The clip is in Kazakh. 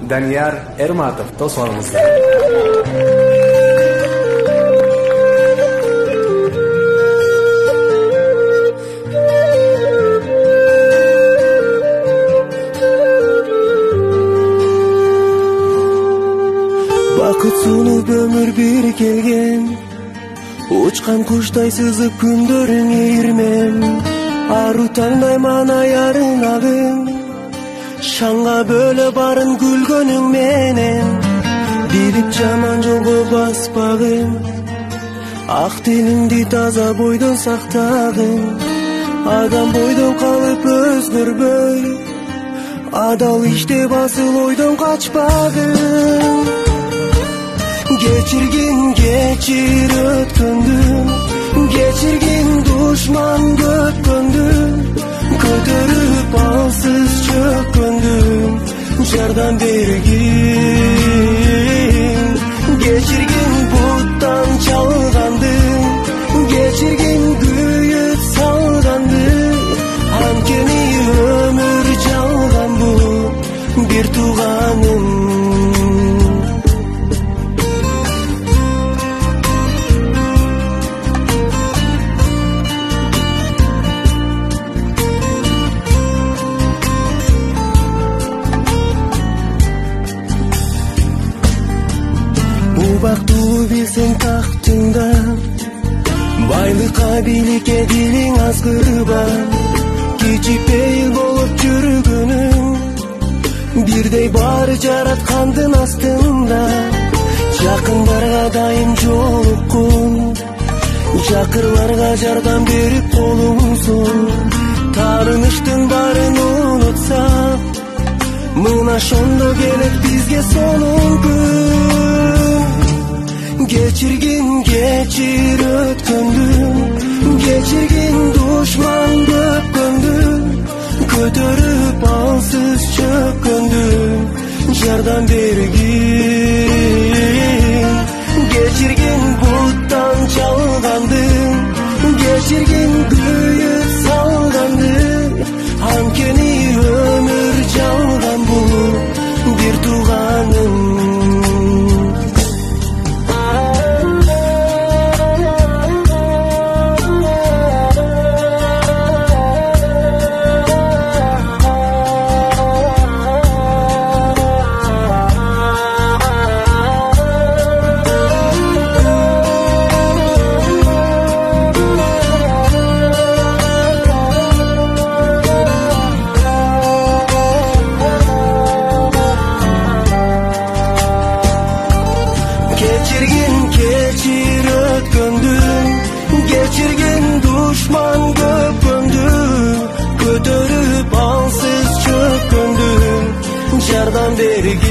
Daniyar Ermatov to'sonimizda. Бақыт суынып өмір бір келген, учкан куштай сызып күндөрүң ийирмем. Ару таңдай мана ярың агым, шаңга бөлө барын күлгөнүң менен. Билип жаман жолго баспагын, ак тилиңди таза бойдон сактагын. Адам бойдон калып өзгөрбөй, адал иштеп асыл ойдон качпагын. Geçir ötkündü, geçirgin düşman götkündü. Kötörüp alsız çökkündüm, jardan bergin. Geçirgin buttan çalgandım, geçirgin güyüt salgandı. Hankeni ömür çalgan bu bir tuğanım. Бактуу билсең тактыңда, байлыкка бийликке дилиң азгырба. Кичип пейил болуп жүргөнүң, бирдей баары жараткандын астында. Жакындарга дайым жолуккун, жакырларга жардам берип колуңсун. Таарыныштын баарын унутса, мына ошондо келет бизге сонун күн. Geçir ötkündüm, geçirgin düşman gökkündüm. Kötörüp alsız çökkündüm, jardan bergin. Geçirgin buttan çalgandım, geçirgin güyüt salgandım. Hankeni ömür çalgan bu bir tuğanım. Geçir ötkündüm, geçirgin düşman gökkündü. Kötörüp alsız çökkündüm, jardan bergin.